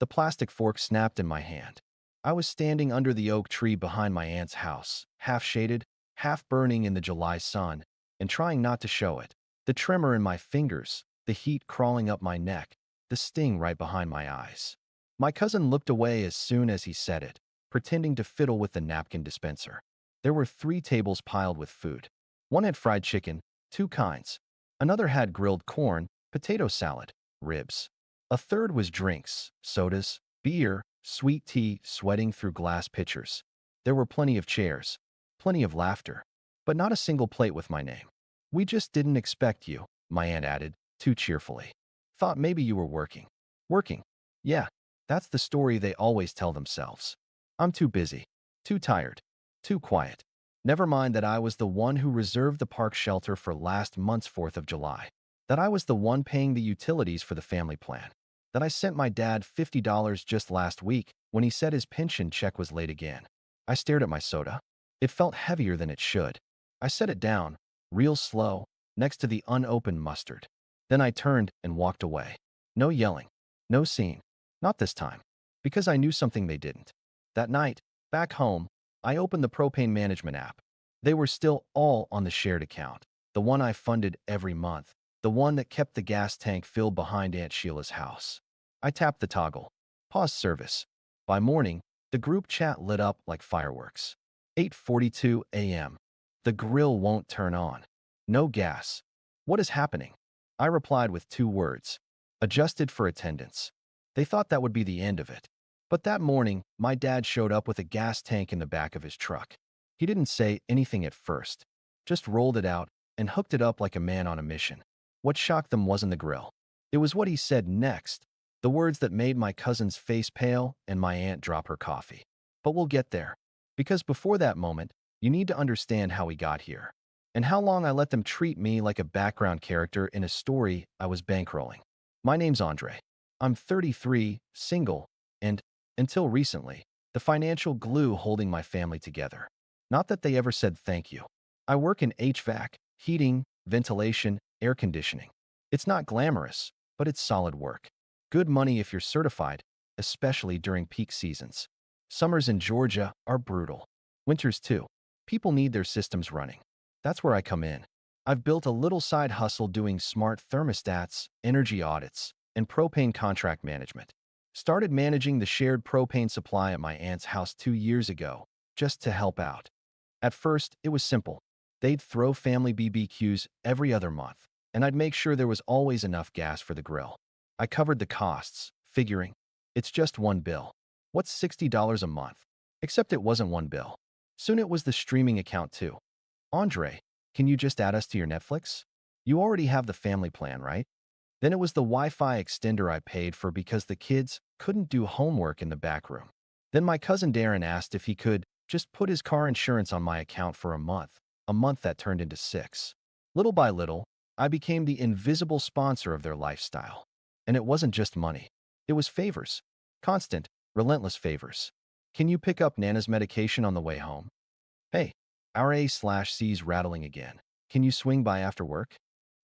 The plastic fork snapped in my hand. I was standing under the oak tree behind my aunt's house, half shaded, half burning in the July sun, and trying not to show it. The tremor in my fingers, the heat crawling up my neck, the sting right behind my eyes. My cousin looked away as soon as he said it, pretending to fiddle with the napkin dispenser. There were 3 tables piled with food. One had fried chicken, 2 kinds. Another had grilled corn, potato salad, ribs. A third was drinks, sodas, beer, sweet tea sweating through glass pitchers. There were plenty of chairs, plenty of laughter, but not a single plate with my name. "We just didn't expect you," my aunt added, too cheerfully. "Thought maybe you were working." "Working? Yeah, that's the story they always tell themselves. I'm too busy, too tired, too quiet. Never mind that I was the one who reserved the park shelter for last month's 4th of July. That I was the one paying the utilities for the family plan. That I sent my dad $50 just last week when he said his pension check was late again." I stared at my soda. It felt heavier than it should. I set it down, real slow, next to the unopened mustard. Then I turned and walked away. No yelling, no scene. Not this time. Because I knew something they didn't. That night, back home, I opened the propane management app. They were still all on the shared account, the one I funded every month, the one that kept the gas tank filled behind Aunt Sheila's house. I tapped the toggle. Pause service. By morning, the group chat lit up like fireworks. 8:42 a.m. The grill won't turn on. No gas. What is happening? I replied with 2 words. Adjusted for attendance. They thought that would be the end of it. But that morning, my dad showed up with a gas tank in the back of his truck. He didn't say anything at first, just rolled it out and hooked it up like a man on a mission. What shocked them wasn't the grill. It was what he said next, the words that made my cousin's face pale and my aunt drop her coffee. But we'll get there. Because before that moment, you need to understand how we got here. And how long I let them treat me like a background character in a story I was bankrolling. My name's Andre. I'm 33, single, and, until recently, the financial glue holding my family together. Not that they ever said thank you. I work in HVAC, heating, ventilation, air conditioning. It's not glamorous, but it's solid work. Good money if you're certified, especially during peak seasons. Summers in Georgia are brutal. Winters too. People need their systems running. That's where I come in. I've built a little side hustle doing smart thermostats, energy audits, and propane contract management. Started managing the shared propane supply at my aunt's house 2 years ago, just to help out. At first, it was simple. They'd throw family BBQs every other month, and I'd make sure there was always enough gas for the grill. I covered the costs, figuring, it's just one bill. What's $60 a month? Except it wasn't one bill. Soon it was the streaming account too. "Andre, can you just add us to your Netflix? You already have the family plan, right?" Then it was the Wi-Fi extender I paid for because the kids couldn't do homework in the back room. Then my cousin Darren asked if he could just put his car insurance on my account for a month that turned into 6. Little by little, I became the invisible sponsor of their lifestyle. And it wasn't just money. It was favors. Constant, relentless favors. "Can you pick up Nana's medication on the way home?" "Hey, our A/C's rattling again. Can you swing by after work?"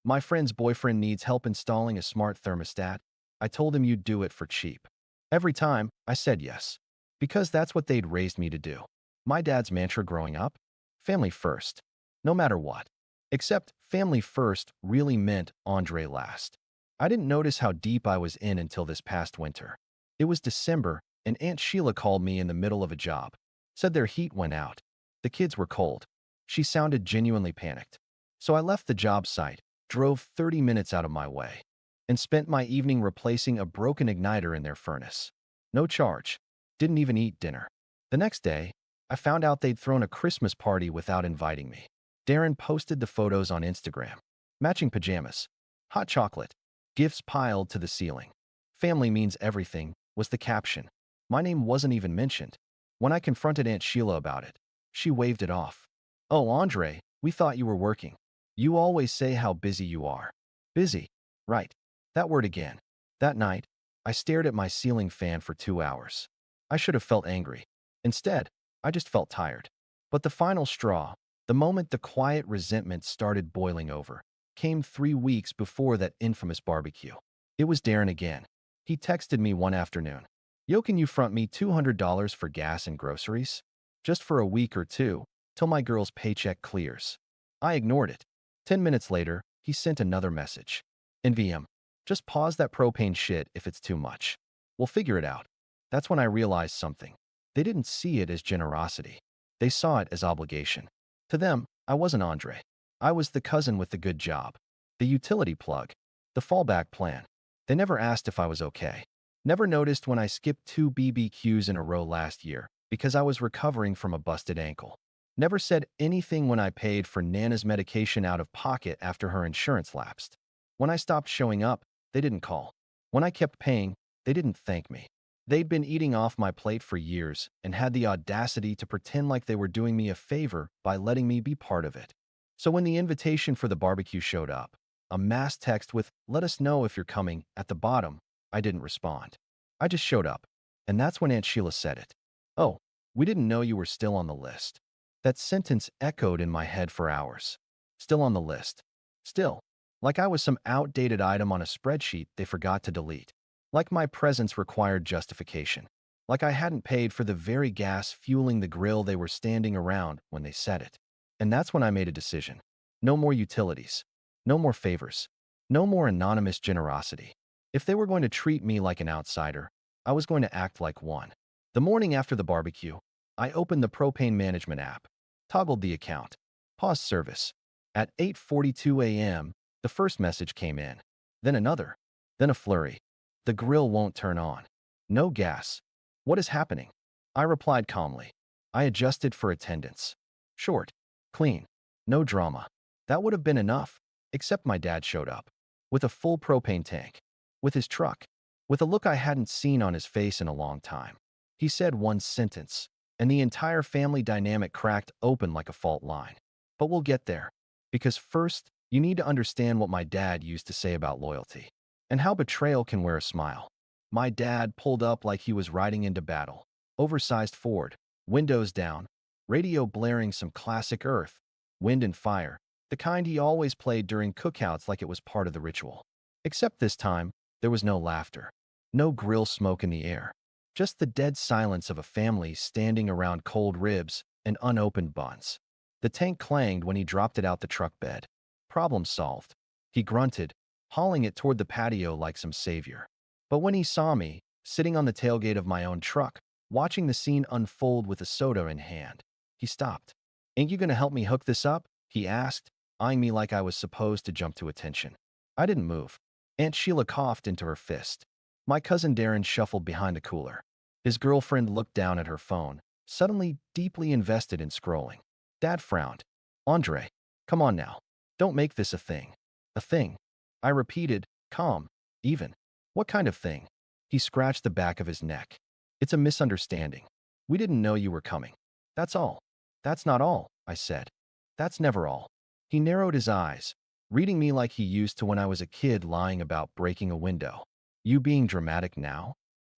"My friend's boyfriend needs help installing a smart thermostat. I told him you'd do it for cheap." Every time, I said yes. Because that's what they'd raised me to do. My dad's mantra growing up? Family first. No matter what. Except family first really meant Andre last. I didn't notice how deep I was in until this past winter. It was December, and Aunt Sheila called me in the middle of a job. Said their heat went out. The kids were cold. She sounded genuinely panicked. So I left the job site, drove 30 minutes out of my way, and spent my evening replacing a broken igniter in their furnace. No charge. Didn't even eat dinner. The next day, I found out they'd thrown a Christmas party without inviting me. Darren posted the photos on Instagram. Matching pajamas. Hot chocolate. Gifts piled to the ceiling. "Family means everything," was the caption. My name wasn't even mentioned. When I confronted Aunt Sheila about it, she waved it off. "Oh, Andre, we thought you were working. You always say how busy you are." Busy. Right. That word again. That night, I stared at my ceiling fan for 2 hours. I should have felt angry. Instead, I just felt tired. But the final straw, the moment the quiet resentment started boiling over, came 3 weeks before that infamous barbecue. It was Darren again. He texted me one afternoon. Yo, can you front me $200 for gas and groceries? Just for a week or two, till my girl's paycheck clears. I ignored it. 10 minutes later, he sent another message. NVM, just pause that propane shit if it's too much. We'll figure it out. That's when I realized something. They didn't see it as generosity. They saw it as obligation. To them, I wasn't Andre. I was the cousin with the good job, the utility plug, the fallback plan. They never asked if I was okay. Never noticed when I skipped 2 BBQs in a row last year because I was recovering from a busted ankle. Never said anything when I paid for Nana's medication out of pocket after her insurance lapsed. When I stopped showing up, they didn't call. When I kept paying, they didn't thank me. They'd been eating off my plate for years and had the audacity to pretend like they were doing me a favor by letting me be part of it. So when the invitation for the barbecue showed up, a mass text with "let us know if you're coming" at the bottom, I didn't respond. I just showed up. And that's when Aunt Sheila said it. "Oh, we didn't know you were still on the list." That sentence echoed in my head for hours. Still on the list. Still. Like I was some outdated item on a spreadsheet they forgot to delete. Like my presence required justification. Like I hadn't paid for the very gas fueling the grill they were standing around when they said it. And that's when I made a decision. No more utilities. No more favors. No more anonymous generosity. If they were going to treat me like an outsider, I was going to act like one. The morning after the barbecue, I opened the propane management app, toggled the account, paused service. At 8:42 a.m., the first message came in, then another, then a flurry. The grill won't turn on. No gas. What is happening? I replied calmly. I adjusted for attendance. Short, clean, no drama. That would have been enough, except my dad showed up. With a full propane tank. With his truck. With a look I hadn't seen on his face in a long time. He said one sentence, and the entire family dynamic cracked open like a fault line. But we'll get there. Because first, you need to understand what my dad used to say about loyalty. And how betrayal can wear a smile. My dad pulled up like he was riding into battle. Oversized Ford, windows down, radio blaring some classic Earth, Wind and Fire, the kind he always played during cookouts like it was part of the ritual. Except this time, there was no laughter. No grill smoke in the air. Just the dead silence of a family standing around cold ribs and unopened buns. The tank clanged when he dropped it out the truck bed. Problem solved. He grunted, hauling it toward the patio like some savior. But when he saw me, sitting on the tailgate of my own truck, watching the scene unfold with a soda in hand, he stopped. "Ain't you gonna help me hook this up?" he asked, eyeing me like I was supposed to jump to attention. I didn't move. Aunt Sheila coughed into her fist. My cousin Darren shuffled behind the cooler. His girlfriend looked down at her phone, suddenly deeply invested in scrolling. Dad frowned. "Andre, come on now. Don't make this a thing." "A thing?" I repeated, calm, even. "What kind of thing?" He scratched the back of his neck. "It's a misunderstanding. We didn't know you were coming. That's all." "That's not all," I said. "That's never all." He narrowed his eyes, reading me like he used to when I was a kid lying about breaking a window. "You being dramatic now?"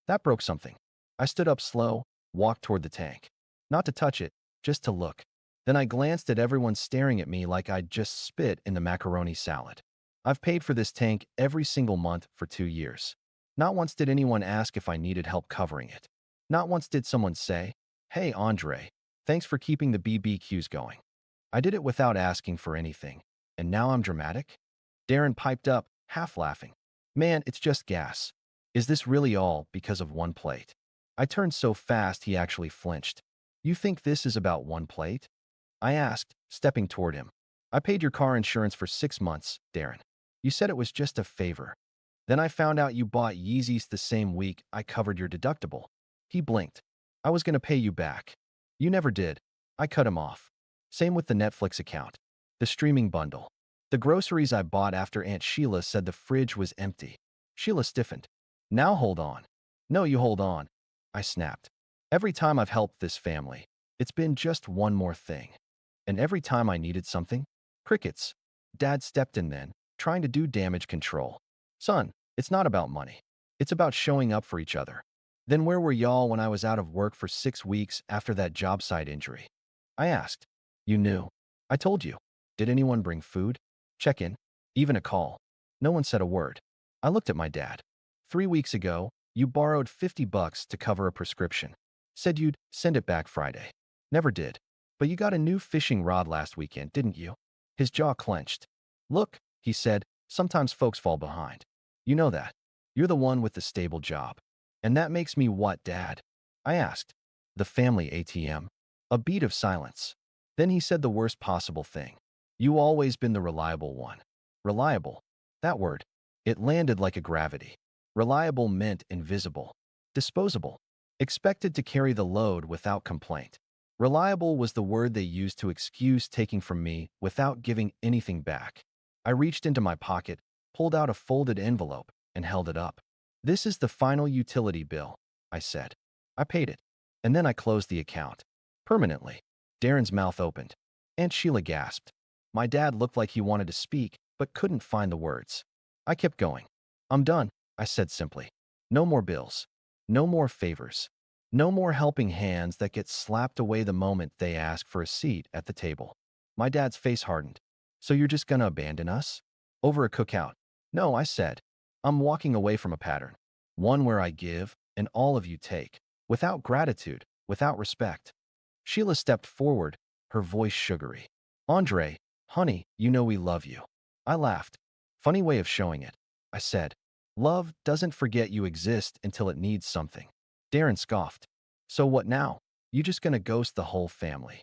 That broke something. I stood up slow, walked toward the tank. Not to touch it, just to look. Then I glanced at everyone staring at me like I'd just spit in the macaroni salad. I've paid for this tank every single month for 2 years. Not once did anyone ask if I needed help covering it. Not once did someone say, "Hey, Andre, thanks for keeping the BBQs going." I did it without asking for anything, and now I'm dramatic? Darren piped up, half laughing. "Man, it's just gas. Is this really all because of one plate?" I turned so fast he actually flinched. "You think this is about one plate?" I asked, stepping toward him. "I paid your car insurance for 6 months, Darren. You said it was just a favor. Then I found out you bought Yeezys the same week I covered your deductible." He blinked. "I was going to pay you back. You never did." I cut him off. Same with the Netflix account. The streaming bundle. The groceries I bought after Aunt Sheila said the fridge was empty. Sheila stiffened. "Now hold on." "No, you hold on," I snapped. "Every time I've helped this family, it's been just one more thing. And every time I needed something, crickets." Dad stepped in then, trying to do damage control. "Son, it's not about money. It's about showing up for each other." "Then where were y'all when I was out of work for 6 weeks after that job site injury?" I asked. "You knew." "I told you." "Did anyone bring food? Check in? Even a call?" No one said a word. I looked at my dad. 3 weeks ago, You borrowed 50 bucks to cover a prescription. Said you'd send it back Friday. Never did. But you got a new fishing rod last weekend, didn't you? His jaw clenched. Look, he said, sometimes folks fall behind. You know that. You're the one with the stable job. And that makes me what, Dad? I asked. The family ATM. A beat of silence. Then he said the worst possible thing. You always been the reliable one. Reliable. That word. It landed like a gravity. Reliable meant invisible. Disposable. Expected to carry the load without complaint. Reliable was the word they used to excuse taking from me without giving anything back. I reached into my pocket, pulled out a folded envelope, and held it up. This is the final utility bill, I said. I paid it. And then I closed the account. Permanently. Darren's mouth opened. Aunt Sheila gasped. My dad looked like he wanted to speak, but couldn't find the words. I kept going. I'm done, I said simply. No more bills. No more favors. No more helping hands that get slapped away the moment they ask for a seat at the table. My dad's face hardened. So you're just gonna abandon us? Over a cookout? No, I said. I'm walking away from a pattern. One where I give, and all of you take. Without gratitude, without respect. Sheila stepped forward, her voice sugary. Andre, honey, you know we love you. I laughed. Funny way of showing it. I said, love doesn't forget you exist until it needs something. Darren scoffed. So what now? You just gonna ghost the whole family?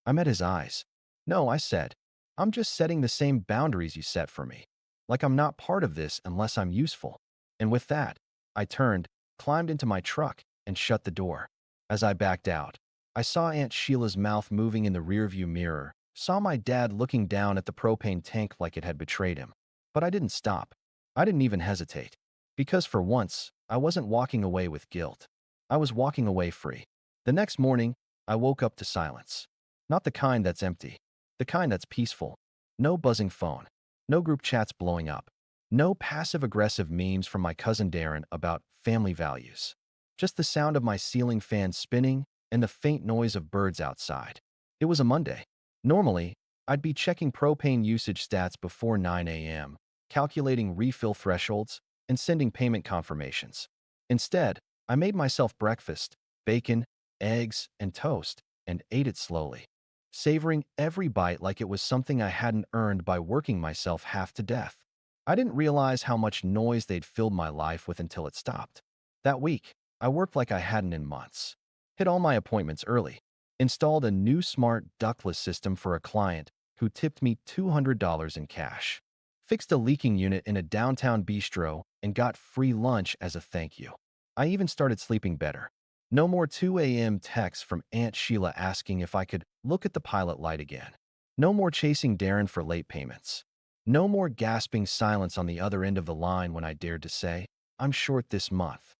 I met his eyes. No, I said. I'm just setting the same boundaries you set for me. Like I'm not part of this unless I'm useful. And with that, I turned, climbed into my truck, and shut the door. As I backed out, I saw Aunt Sheila's mouth moving in the rearview mirror, saw my dad looking down at the propane tank like it had betrayed him. But I didn't stop. I didn't even hesitate. Because for once, I wasn't walking away with guilt. I was walking away free. The next morning, I woke up to silence. Not the kind that's empty. The kind that's peaceful. No buzzing phone. No group chats blowing up. No passive-aggressive memes from my cousin Darren about family values. Just the sound of my ceiling fan spinning and the faint noise of birds outside. It was a Monday. Normally, I'd be checking propane usage stats before 9 a.m., calculating refill thresholds, and sending payment confirmations. Instead, I made myself breakfast, bacon, eggs, and toast, and ate it slowly, savoring every bite like it was something I hadn't earned by working myself half to death. I didn't realize how much noise they'd filled my life with until it stopped. That week, I worked like I hadn't in months. Hit all my appointments early. Installed a new smart ductless system for a client who tipped me $200 in cash. Fixed a leaking unit in a downtown bistro and got free lunch as a thank you. I even started sleeping better. No more 2 a.m. texts from Aunt Sheila asking if I could look at the pilot light again. No more chasing Darren for late payments. No more gasping silence on the other end of the line when I dared to say, I'm short this month.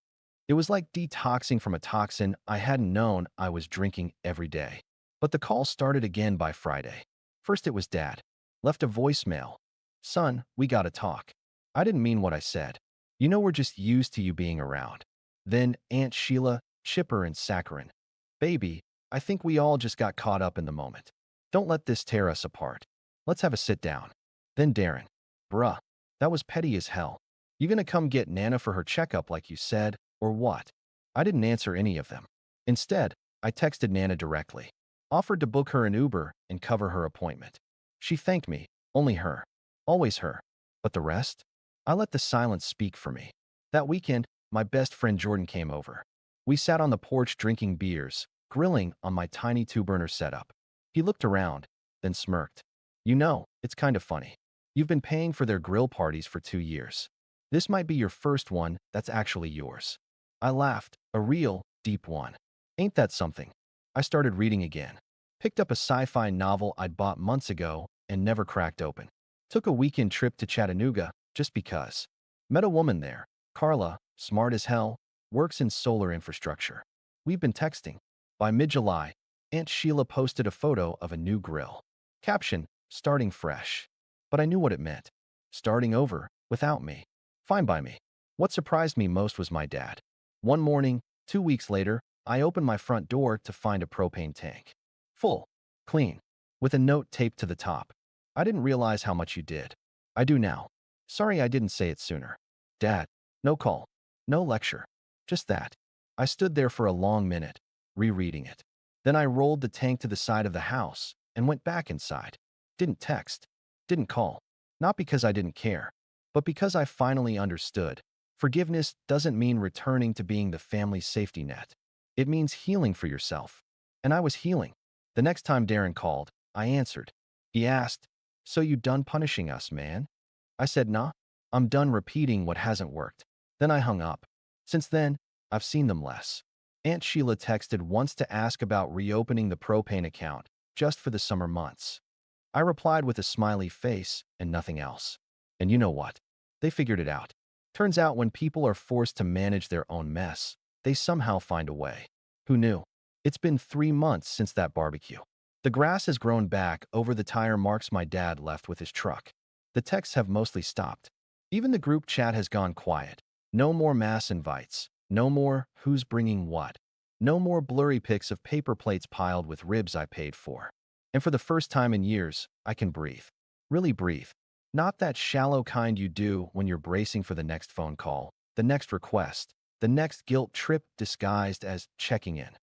It was like detoxing from a toxin I hadn't known I was drinking every day. But the call started again by Friday. First it was Dad. Left a voicemail. Son, we gotta talk. I didn't mean what I said. You know we're just used to you being around. Then Aunt Sheila, chipper and saccharine. Baby, I think we all just got caught up in the moment. Don't let this tear us apart. Let's have a sit down. Then Darren. Bruh, that was petty as hell. You gonna come get Nana for her checkup like you said, or what? I didn't answer any of them. Instead, I texted Nana directly. Offered to book her an Uber and cover her appointment. She thanked me. Only her. Always her. But the rest? I let the silence speak for me. That weekend, my best friend Jordan came over. We sat on the porch drinking beers, grilling on my tiny two-burner setup. He looked around, then smirked. You know, it's kind of funny. You've been paying for their grill parties for 2 years. This might be your first one that's actually yours. I laughed, a real, deep one. Ain't that something? I started reading again. Picked up a sci-fi novel I'd bought months ago and never cracked open. Took a weekend trip to Chattanooga, just because. Met a woman there, Carla, smart as hell, works in solar infrastructure. We've been texting. By mid-July, Aunt Sheila posted a photo of a new grill. Caption, starting fresh. But I knew what it meant. Starting over, without me. Fine by me. What surprised me most was my dad. One morning, 2 weeks later, I opened my front door to find a propane tank. Full. Clean. With a note taped to the top. I didn't realize how much you did. I do now. Sorry I didn't say it sooner. Dad, no call. No lecture. Just that. I stood there for a long minute, rereading it. Then I rolled the tank to the side of the house and went back inside. Didn't text. Didn't call. Not because I didn't care, but because I finally understood. Forgiveness doesn't mean returning to being the family's safety net. It means healing for yourself. And I was healing. The next time Darren called, I answered. He asked, "So you done punishing us, man?" I said, "Nah, I'm done repeating what hasn't worked." Then I hung up. Since then, I've seen them less. Aunt Sheila texted once to ask about reopening the propane account, just for the summer months. I replied with a smiley face and nothing else. And you know what? They figured it out. Turns out when people are forced to manage their own mess, they somehow find a way. Who knew? It's been 3 months since that barbecue. The grass has grown back over the tire marks my dad left with his truck. The texts have mostly stopped. Even the group chat has gone quiet. No more mass invites. No more who's bringing what. No more blurry pics of paper plates piled with ribs I paid for. And for the first time in years, I can breathe. Really breathe. Not that shallow kind you do when you're bracing for the next phone call, the next request, the next guilt trip disguised as checking in.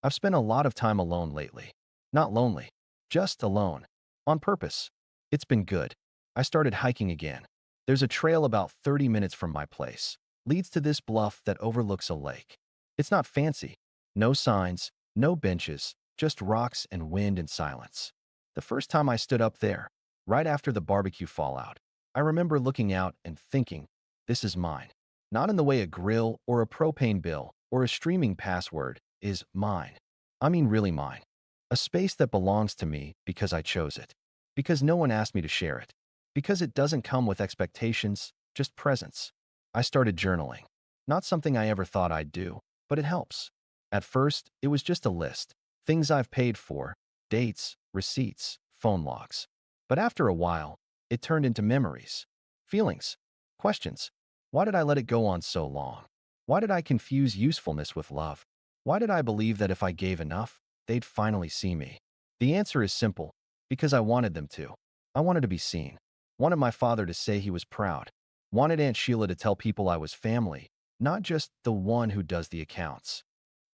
I've spent a lot of time alone lately. Not lonely, just alone. On purpose. It's been good. I started hiking again. There's a trail about 30 minutes from my place. Leads to this bluff that overlooks a lake. It's not fancy. No signs, no benches, just rocks and wind and silence. The first time I stood up there, right after the barbecue fallout, I remember looking out and thinking, this is mine. Not in the way a grill or a propane bill or a streaming password is mine. I mean really mine. A space that belongs to me because I chose it. Because no one asked me to share it. Because it doesn't come with expectations, just presence. I started journaling. Not something I ever thought I'd do, but it helps. At first, it was just a list. Things I've paid for, dates, receipts, phone logs. But after a while, it turned into memories, feelings, questions. Why did I let it go on so long? Why did I confuse usefulness with love? Why did I believe that if I gave enough, they'd finally see me? The answer is simple, because I wanted them to. I wanted to be seen. Wanted my father to say he was proud. Wanted Aunt Sheila to tell people I was family, not just the one who does the accounts.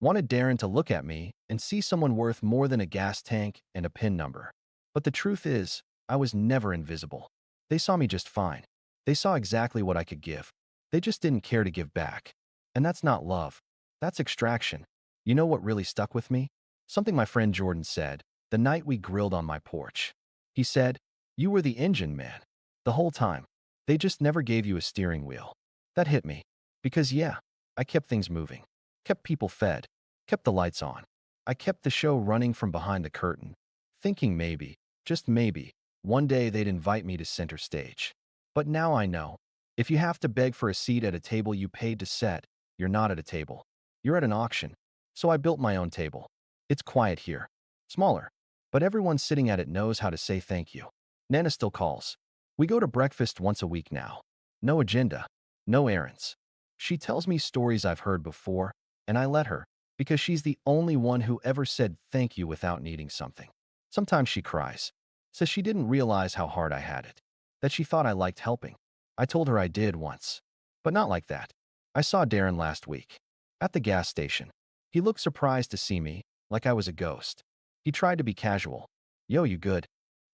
Wanted Darren to look at me and see someone worth more than a gas tank and a PIN number. But the truth is, I was never invisible. They saw me just fine. They saw exactly what I could give. They just didn't care to give back. And that's not love. That's extraction. You know what really stuck with me? Something my friend Jordan said the night we grilled on my porch. He said, "You were the engine, man. The whole time. They just never gave you a steering wheel." That hit me. Because yeah, I kept things moving. Kept people fed. Kept the lights on. I kept the show running from behind the curtain, thinking maybe, just maybe, one day they'd invite me to center stage. But now I know, if you have to beg for a seat at a table you paid to set, you're not at a table. You're at an auction. So I built my own table. It's quiet here. Smaller. But everyone sitting at it knows how to say thank you. Nana still calls. We go to breakfast once a week now. No agenda. No errands. She tells me stories I've heard before, and I let her, because she's the only one who ever said thank you without needing something. Sometimes she cries. Says she didn't realize how hard I had it. That she thought I liked helping. I told her I did once. But not like that. I saw Darren last week. At the gas station. He looked surprised to see me, like I was a ghost. He tried to be casual. "Yo, you good?"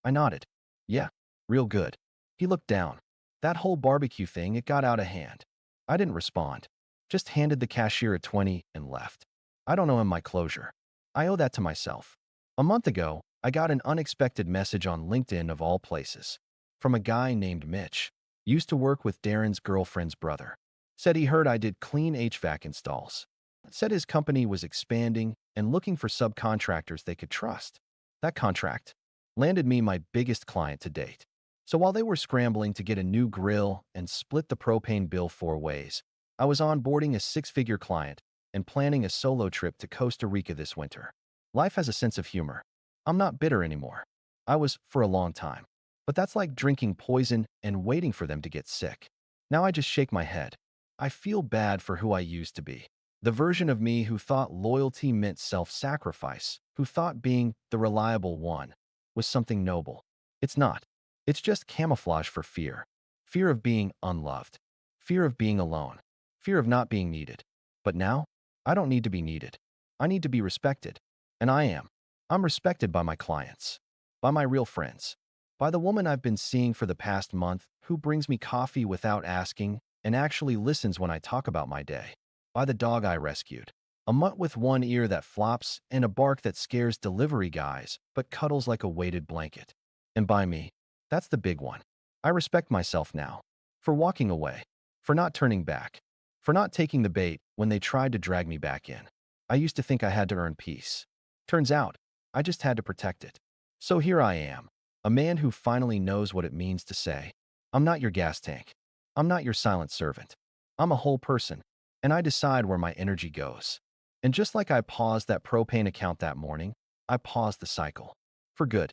I nodded. "Yeah, real good." He looked down. That whole barbecue thing, it got out of hand. I didn't respond. Just handed the cashier a 20 and left. I don't owe him my closure. I owe that to myself. A month ago, I got an unexpected message on LinkedIn of all places. From a guy named Mitch. Used to work with Darren's girlfriend's brother. Said he heard I did clean HVAC installs. Said his company was expanding and looking for subcontractors they could trust. That contract landed me my biggest client to date. So while they were scrambling to get a new grill and split the propane bill 4 ways, I was onboarding a 6-figure client and planning a solo trip to Costa Rica this winter. Life has a sense of humor. I'm not bitter anymore. I was for a long time. But that's like drinking poison and waiting for them to get sick. Now I just shake my head. I feel bad for who I used to be. The version of me who thought loyalty meant self-sacrifice, who thought being the reliable one was something noble. It's not. It's just camouflage for fear. Fear of being unloved. Fear of being alone. Fear of not being needed. But now, I don't need to be needed. I need to be respected. And I am. I'm respected by my clients, by my real friends, by the woman I've been seeing for the past month who brings me coffee without asking and actually listens when I talk about my day, by the dog I rescued, a mutt with one ear that flops and a bark that scares delivery guys but cuddles like a weighted blanket. And by me, that's the big one. I respect myself now for walking away, for not turning back, for not taking the bait when they tried to drag me back in. I used to think I had to earn peace. Turns out, I just had to protect it. So here I am, a man who finally knows what it means to say, I'm not your gas tank. I'm not your silent servant. I'm a whole person, and I decide where my energy goes. And just like I paused that propane account that morning, I paused the cycle. For good.